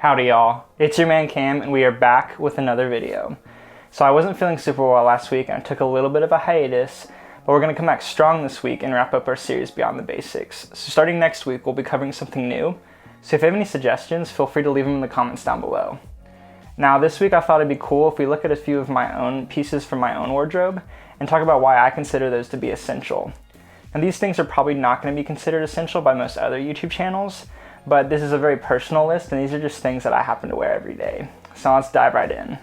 Howdy y'all, it's your man Cam and we are back with another video. So I wasn't feeling super well last week and I took a little bit of a hiatus, but we're going to come back strong this week and wrap up our series Beyond the Basics. So starting next week we'll be covering something new, so if you have any suggestions feel free to leave them in the comments down below. Now this week I thought it'd be cool if we look at a few of my own pieces from my own wardrobe and talk about why I consider those to be essential. And these things are probably not going to be considered essential by most other YouTube channels, but this is a very personal list and these are just things that I happen to wear every day. So let's dive right in.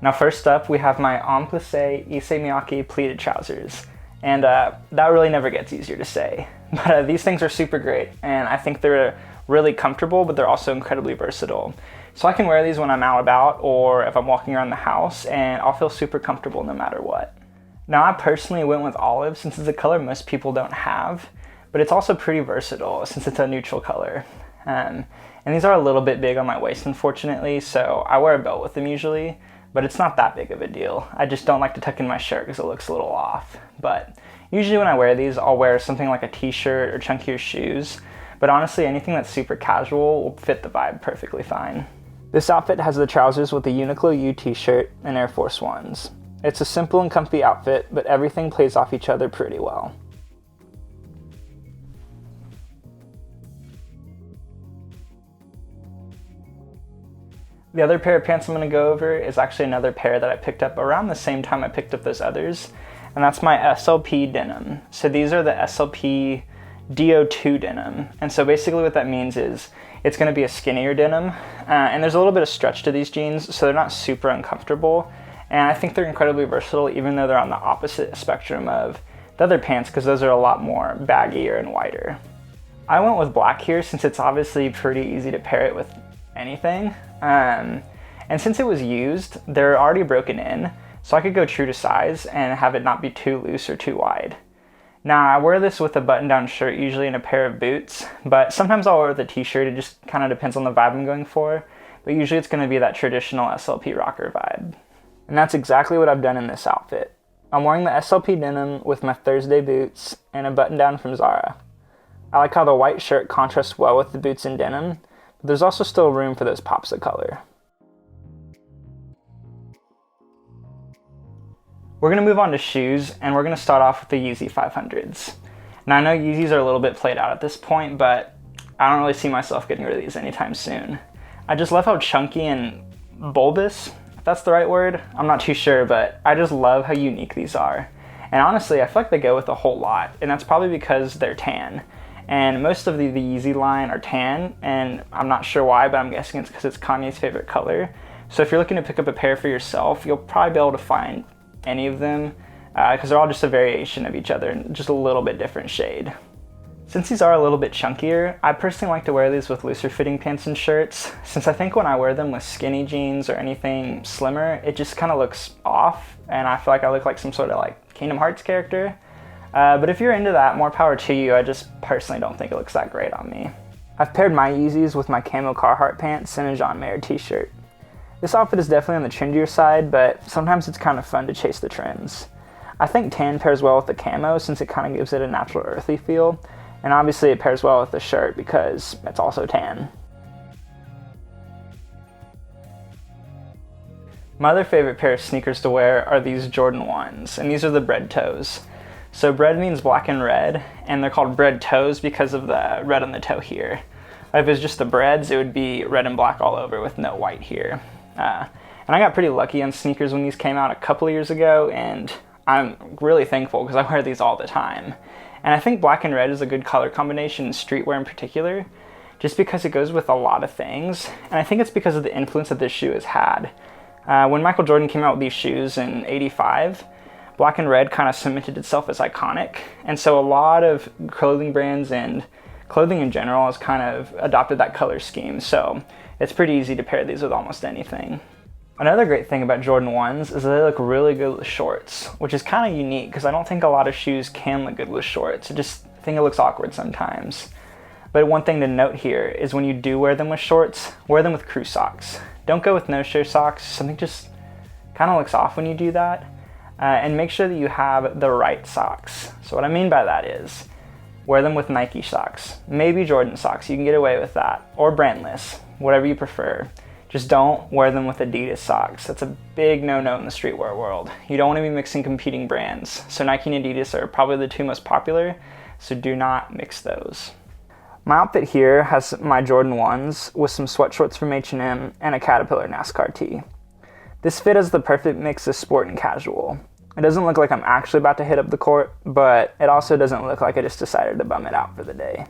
Now first up we have my en plissé Issey Miyake pleated trousers. And that really never gets easier to say. But these things are super great and I think they're really comfortable, but they're also incredibly versatile. So I can wear these when I'm out and about or if I'm walking around the house and I'll feel super comfortable no matter what. Now I personally went with olive since it's a color most people don't have, but it's also pretty versatile since it's a neutral color. And these are a little bit big on my waist unfortunately, so I wear a belt with them usually, but it's not that big of a deal. I just don't like to tuck in my shirt because it looks a little off. But usually when I wear these, I'll wear something like a t-shirt or chunkier shoes, but honestly anything that's super casual will fit the vibe perfectly fine. This outfit has the trousers with the Uniqlo U t-shirt and Air Force Ones. It's a simple and comfy outfit, but everything plays off each other pretty well. The other pair of pants I'm going to go over is actually another pair that I picked up around the same time I picked up those others, and that's my SLP denim. So these are the SLP DO2 denim, and so basically what that means is it's going to be a skinnier denim, and there's a little bit of stretch to these jeans, so they're not super uncomfortable. And I think they're incredibly versatile even though they're on the opposite spectrum of the other pants because those are a lot more baggier and wider. I went with black here since it's obviously pretty easy to pair it with anything. And since it was used, they're already broken in, so I could go true to size and have it not be too loose or too wide. Now I wear this with a button-down shirt usually and a pair of boots, but sometimes I'll wear it with a t-shirt. It just kind of depends on the vibe I'm going for, but usually it's going to be that traditional SLP rocker vibe. And that's exactly what I've done in this outfit. I'm wearing the SLP denim with my Thursday boots and a button down from Zara. I like how the white shirt contrasts well with the boots and denim, but there's also still room for those pops of color. We're going to move on to shoes, and we're going to start off with the Yeezy 500s. Now I know Yeezys are a little bit played out at this point, but I don't really see myself getting rid of these anytime soon. I just love how chunky and bulbous, if that's the right word, I'm not too sure, but I just love how unique these are. And honestly, I feel like they go with a whole lot, and that's probably because they're tan. And most of the Yeezy line are tan, and I'm not sure why, but I'm guessing it's because it's Kanye's favorite color. So if you're looking to pick up a pair for yourself, you'll probably be able to find any of them, because they're all just a variation of each other and just a little bit different shade. Since these are a little bit chunkier, I personally like to wear these with looser fitting pants and shirts, since I think when I wear them with skinny jeans or anything slimmer, it just kind of looks off, and I feel like I look like some sort of like Kingdom Hearts character. But if you're into that, more power to you. I just personally don't think it looks that great on me. I've paired my Yeezys with my camo Carhartt pants and a John Mayer t-shirt. This outfit is definitely on the trendier side, but sometimes it's kind of fun to chase the trends. I think tan pairs well with the camo since it kind of gives it a natural earthy feel. And obviously it pairs well with the shirt because it's also tan. My other favorite pair of sneakers to wear are these Jordan 1s, and these are the bread toes. So bread means black and red, and they're called bread toes because of the red on the toe here. If it was just the breads, it would be red and black all over with no white here. And I got pretty lucky on sneakers when these came out a couple of years ago, and I'm really thankful because I wear these all the time. And I think black and red is a good color combination in streetwear in particular, just because it goes with a lot of things. And I think it's because of the influence that this shoe has had. When Michael Jordan came out with these shoes in '85, black and red kind of cemented itself as iconic. And so a lot of clothing brands and clothing in general has kind of adopted that color scheme. So it's pretty easy to pair these with almost anything. Another great thing about Jordan 1s is that they look really good with shorts, which is kind of unique because I don't think a lot of shoes can look good with shorts. I just think it looks awkward sometimes. But one thing to note here is when you do wear them with shorts, wear them with crew socks. Don't go with no-show socks. Something just kind of looks off when you do that. And make sure that you have the right socks. So what I mean by that is, wear them with Nike socks, maybe Jordan socks, you can get away with that, or brandless, whatever you prefer. Just don't wear them with Adidas socks. That's a big no-no in the streetwear world. You don't want to be mixing competing brands. So Nike and Adidas are probably the two most popular, so do not mix those. My outfit here has my Jordan 1s with some sweatshorts from H&M and a Caterpillar NASCAR tee. This fit is the perfect mix of sport and casual. It doesn't look like I'm actually about to hit up the court, but it also doesn't look like I just decided to bum it out for the day.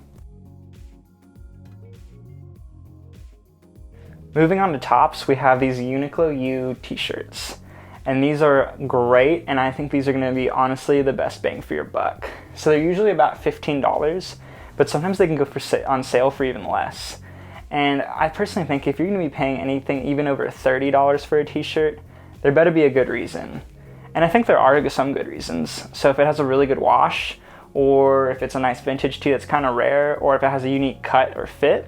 Moving on to tops, we have these Uniqlo U t-shirts. And these are great, and I think these are gonna be honestly the best bang for your buck. So they're usually about $15, but sometimes they can go on sale for even less. And I personally think if you're gonna be paying anything even over $30 for a t-shirt, there better be a good reason. And I think there are some good reasons. So if it has a really good wash, or if it's a nice vintage tee that's kind of rare, or if it has a unique cut or fit,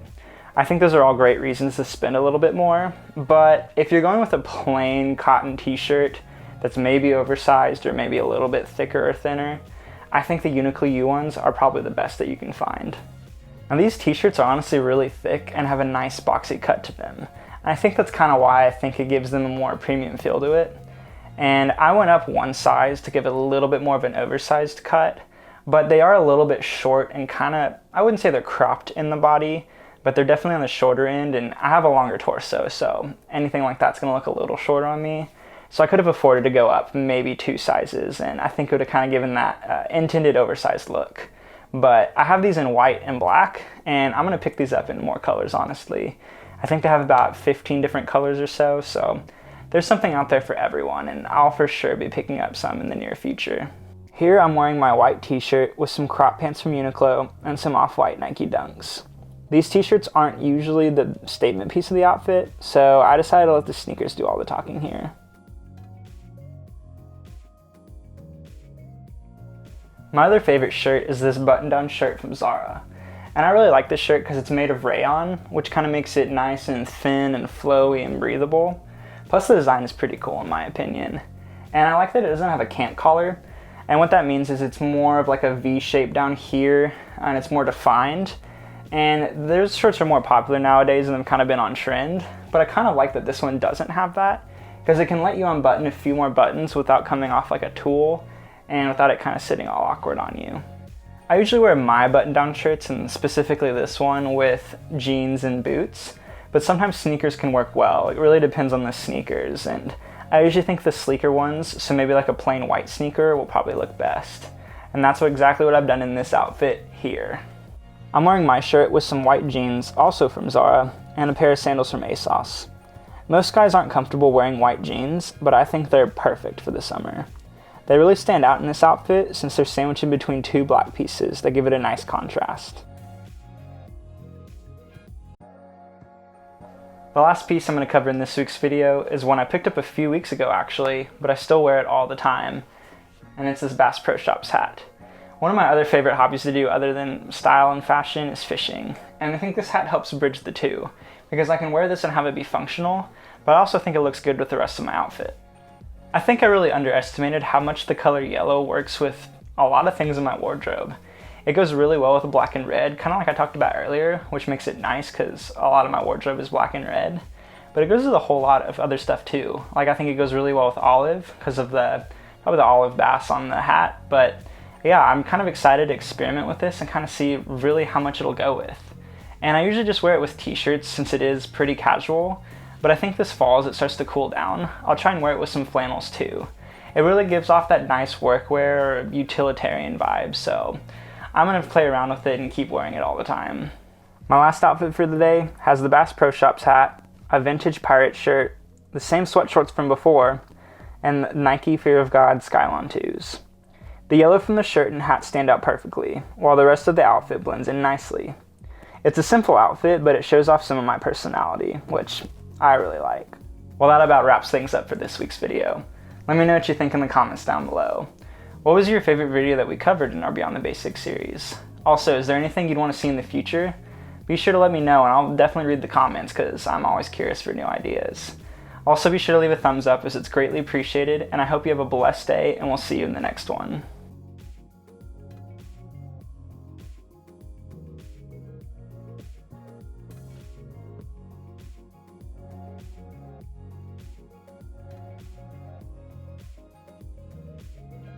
I think those are all great reasons to spend a little bit more. But if you're going with a plain cotton t-shirt that's maybe oversized or maybe a little bit thicker or thinner, I think the Uniqlo U ones are probably the best that you can find. Now these t-shirts are honestly really thick and have a nice boxy cut to them. And I think that's kind of why I think it gives them a more premium feel to it. And I went up one size to give it a little bit more of an oversized cut, but they are a little bit short and kind of, I wouldn't say they're cropped in the body, but they're definitely on the shorter end, and I have a longer torso, so anything like that's gonna look a little shorter on me. So I could have afforded to go up maybe 2 sizes, and I think it would have kind of given that intended oversized look. But I have these in white and black, and I'm gonna pick these up in more colors, honestly. I think they have about 15 different colors or so, so there's something out there for everyone, and I'll for sure be picking up some in the near future. Here I'm wearing my white t-shirt with some crop pants from Uniqlo and some off-white Nike Dunks. These t-shirts aren't usually the statement piece of the outfit, so I decided to let the sneakers do all the talking here. My other favorite shirt is this button-down shirt from Zara. And I really like this shirt because it's made of rayon, which kind of makes it nice and thin and flowy and breathable. Plus the design is pretty cool in my opinion. And I like that it doesn't have a cant collar. And what that means is it's more of like a V shape down here, and it's more defined. And those shirts are more popular nowadays and they've kind of been on trend, but I kind of like that this one doesn't have that because it can let you unbutton a few more buttons without coming off like a tool and without it kind of sitting all awkward on you. I usually wear my button-down shirts, and specifically this one, with jeans and boots, but sometimes sneakers can work well. It really depends on the sneakers, and I usually think the sleeker ones, so maybe like a plain white sneaker, will probably look best. And that's exactly what I've done in this outfit here. I'm wearing my shirt with some white jeans, also from Zara, and a pair of sandals from ASOS. Most guys aren't comfortable wearing white jeans, but I think they're perfect for the summer. They really stand out in this outfit since they're sandwiched in between 2 black pieces that give it a nice contrast. The last piece I'm going to cover in this week's video is one I picked up a few weeks ago actually, but I still wear it all the time, and it's this Bass Pro Shops hat. One of my other favorite hobbies to do other than style and fashion is fishing, and I think this hat helps bridge the two, because I can wear this and have it be functional, but I also think it looks good with the rest of my outfit. I think I really underestimated how much the color yellow works with a lot of things in my wardrobe. It goes really well with black and red, kind of like I talked about earlier, which makes it nice because a lot of my wardrobe is black and red, but it goes with a whole lot of other stuff too. Like I think it goes really well with olive because of probably the olive bass on the hat, but yeah, I'm kind of excited to experiment with this and kind of see really how much it'll go with. And I usually just wear it with t-shirts since it is pretty casual, but I think this fall as it starts to cool down, I'll try and wear it with some flannels too. It really gives off that nice workwear or utilitarian vibe, so I'm gonna play around with it and keep wearing it all the time. My last outfit for the day has the Bass Pro Shops hat, a vintage pirate shirt, the same sweatshorts from before, and the Nike Fear of God Skylon 2s. The yellow from the shirt and hat stand out perfectly, while the rest of the outfit blends in nicely. It's a simple outfit, but it shows off some of my personality, which I really like. Well, that about wraps things up for this week's video. Let me know what you think in the comments down below. What was your favorite video that we covered in our Beyond the Basics series? Also, is there anything you'd want to see in the future? Be sure to let me know and I'll definitely read the comments because I'm always curious for new ideas. Also, be sure to leave a thumbs up as it's greatly appreciated, and I hope you have a blessed day and we'll see you in the next one.